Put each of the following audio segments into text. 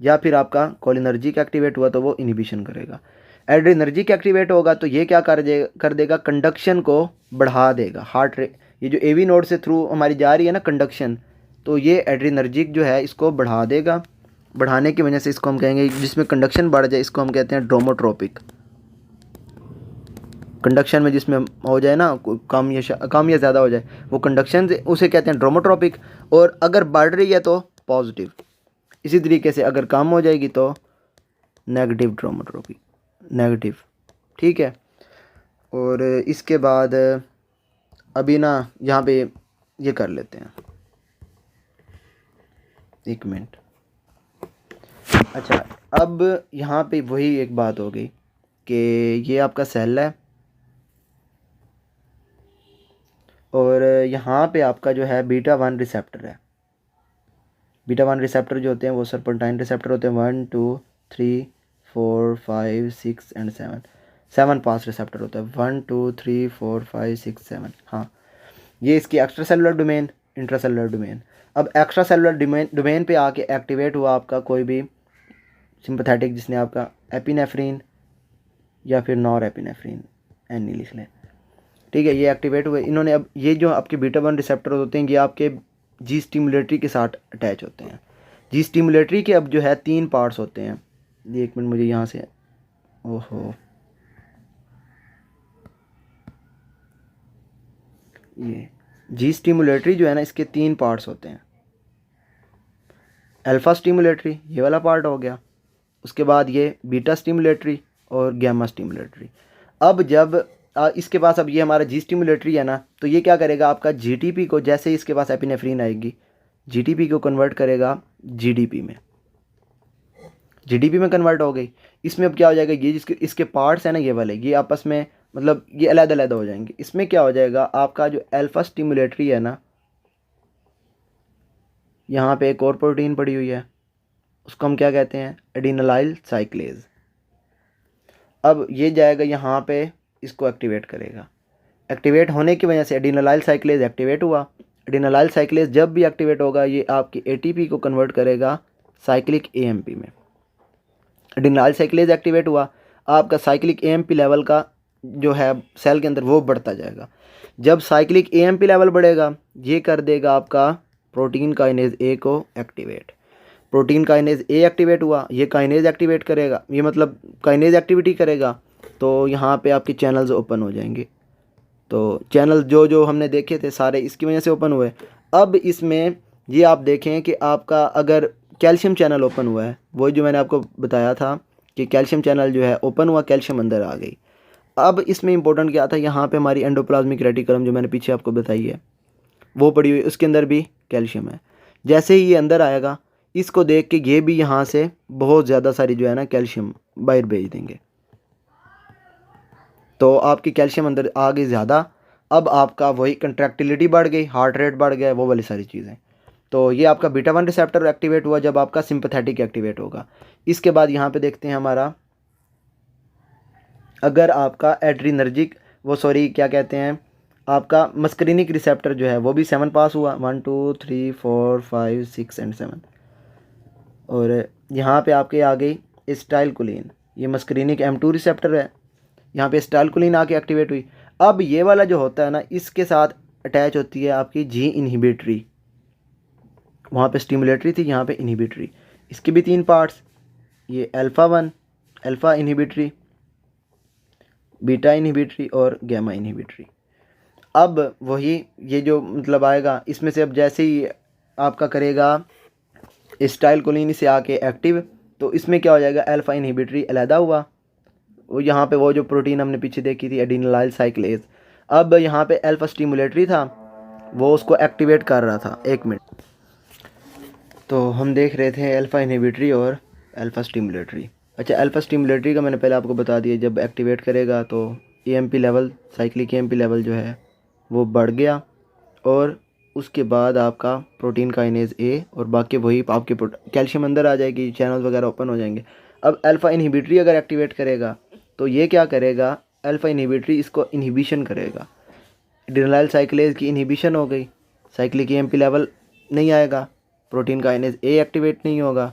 या फिर आपका कोलिनर्जिक एक्टिवेट हुआ तो वो इनहिबिशन करेगा। एड्रिनर्जिक एक्टिवेट होगा तो ये क्या कर देगा, कंडक्शन को बढ़ा देगा। हार्ट रेट, ये जो एवी नोड से थ्रू हमारी जा रही है ना कंडक्शन, तो ये एड्रिनर्जिक जो है इसको बढ़ा देगा। बढ़ाने की वजह से इसको हम कहेंगे, जिसमें कंडक्शन बढ़ जाए इसको हम कहते हैं ड्रोमोट्रोपिक। कंडक्शन में जिसमें हो जाए ना कम या ज़्यादा हो जाए वो कंडक्शन से, उसे कहते हैं ड्रोमोट्रोपिक। और अगर बढ़ रही है तो पॉजिटिव। इसी तरीके से अगर कम हो जाएगी तो नेगेटिव ड्रोमोट्रोपिक, नेगेटिव। ठीक है। और इसके बाद अभी ना यहाँ पे ये कर लेते हैं, एक मिनट। अच्छा, अब यहाँ पे वही एक बात हो गई कि ये आपका सेल है और यहाँ पे आपका जो है बीटा 1 रिसेप्टर है। बीटा 1 रिसेप्टर जो होते हैं वो सर्पेंटाइन रिसेप्टर होते हैं। 1 2 3 4 5 6 एंड 7 पास रिसेप्टर होता है। 1 2 3 4 5 6 7। हाँ, ये इसकी extra cellular domain, intra cellular domain. अब एक्स्ट्रा सेलुलर डोमेन पे आके एक्टिवेट हुआ आपका कोई भी सिंपैथेटिक, जिसने आपका एपिनेफ्रीन या फिर नॉर एपिनेफ्रीन, एन लिख लें। ठीक है, ये एक्टिवेट हुए इन्होंने। अब ये जो आपके बीटा 1 रिसेप्टर होते हैं ये आपके जी स्टिमुलेटरी के साथ अटैच होते हैं। जी स्टिमुलेटरी के अब जो है 3 पार्ट्स होते हैं। ये एक मिनट, मुझे यहाँ से, ओहो, ये जी स्टिमुलेटरी जो है ना इसके 3 पार्ट्स होते हैं। अल्फ़ा स्टिमुलेटरी, ये वाला पार्ट हो गया। उसके बाद ये बीटा स्टिमुलेटरी और गैमा स्टिमुलेटरी। अब जब इसके पास, अब ये हमारा जी स्टिमुलेटरी है ना, तो ये क्या करेगा, आपका जीटीपी को, जैसे ही इसके पास एपिनेफ्रीन आएगी, जीटीपी को कन्वर्ट करेगा जीडीपी में। जीडीपी में कन्वर्ट हो गई। इसमें अब क्या हो जाएगा, ये जिसके इसके पार्ट्स हैं ना ये वाले, ये आपस में मतलब ये अलग अलग हो जाएंगे। इसमें क्या हो जाएगा, आपका जो अल्फ़ा स्टिमुलेटरी है ना, यहाँ पे एक और प्रोटीन पड़ी हुई है, उसको हम क्या कहते हैं, एडिनोलाइल साइक्लेज। अब ये जाएगा यहाँ पे, इसको एक्टिवेट करेगा। एक्टिवेट होने की वजह से एडिनोलाइल साइक्लेज एक्टिवेट हुआ। एडिनोलाइल साइक्लेज जब भी एक्टिवेट होगा ये आपकी एटीपी को कन्वर्ट करेगा साइक्लिक एएमपी में। एडिनोलाइल साइक्लेज एक्टिवेट हुआ, आपका साइक्लिक एएमपी लेवल का जो है सेल के अंदर वो बढ़ता जाएगा। जब साइक्लिक एएमपी लेवल बढ़ेगा ये कर देगा आपका प्रोटीन काइनेज ए को activate. Protein kinase A activate हुआ, ये काइनेज एक्टिवेट करेगा, ये मतलब काइनेज एक्टिविटी करेगा, तो यहाँ पे आपके चैनल्स ओपन हो जाएंगे। तो चैनल जो जो हमने देखे थे सारे इसकी वजह से ओपन हुए। अब इसमें ये आप देखें कि आपका अगर कैल्शियम चैनल ओपन हुआ है, वही जो मैंने आपको बताया था कि कैल्शियम चैनल जो है ओपन हुआ, कैल्शियम अंदर आ गई। अब इसमें इंपॉर्टेंट क्या था, यहाँ पे हमारी एंडोप्लाज्मिक रेटिकुलम जो मैंने पीछे आपको बताई है वो पड़ी हुई, उसके अंदर भी कैल्शियम है। जैसे ही ये अंदर आएगा, इसको देख के ये भी यहाँ से बहुत ज़्यादा सारी जो है ना कैल्शियम बाहर भेज देंगे, तो आपकी कैल्शियम अंदर आ गई ज़्यादा। अब आपका वही कंट्रैक्टिलिटी बढ़ गई, हार्ट रेट बढ़ गया, वो वाली सारी चीज़ें। तो ये आपका बीटा 1 रिसेप्टर एक्टिवेट हुआ जब आपका सिंपैथेटिक एक्टिवेट होगा। इसके बाद यहाँ पे देखते हैं हमारा, अगर आपका एड्रीनर्जिक, वो सॉरी क्या कहते हैं, आपका मस्करीनिक रिसेप्टर जो है वो भी 7 पास हुआ, 1 2 3 4 5 6 एंड 7। और यहाँ पे आपके आ गई एसिटाइलकोलिन, ये मस्करीनिक M2 रिसेप्टर है, यहाँ पे एसिटाइलकोलिन आके एक्टिवेट हुई। अब ये वाला जो होता है ना, इसके साथ अटैच होती है आपकी जी इनहिबिटरी। वहाँ पे स्टिमुलेटरी थी, यहाँ पे इनहिबिटरी। इसके भी 3 पार्ट्स, ये alpha 1 alpha inhibitory, beta inhibitory और गैमा इनहिबिटरी। अब वही ये जो मतलब आएगा, इसमें से अब जैसे ही आपका करेगा एसिटाइलकोलिन से आके एक्टिव, तो इसमें क्या हो जाएगा, अल्फ़ा इनहिबिटरी अलहदा हुआ। वो यहाँ पे वो जो प्रोटीन हमने पीछे देखी थी एडिनोलाइल साइक्लेज, अब यहाँ पे अल्फ़ा स्टिमुलेटरी था, वो उसको एक्टिवेट कर रहा था। एक मिनट, तो हम देख रहे थे अल्फ़ा इनहिबिटरी और अल्फ़ा स्टिमुलेटरी। अच्छा, अल्फ़ा स्टिमुलेटरी का मैंने पहले आपको बता दिया, जब एक्टिवेट करेगा तो AMP level, cyclic AMP level जो है वो बढ़ गया, और उसके बाद आपका प्रोटीन काइनेज ए और बाकी वही आपके कैल्शियम अंदर आ जाएगी, चैनल वगैरह ओपन हो जाएंगे। अब अल्फ़ा इनहिबिटरी अगर एक्टिवेट करेगा तो ये क्या करेगा, अल्फ़ा इनहिबिटरी इसको इनहिबिशन करेगा। एड्रेनालाइल साइक्लेज की इनहिबिशन हो गई, साइक्लिक एएमपी लेवल नहीं आएगा, प्रोटीन काइनेज ए एक्टिवेट नहीं होगा,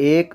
1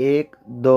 1 2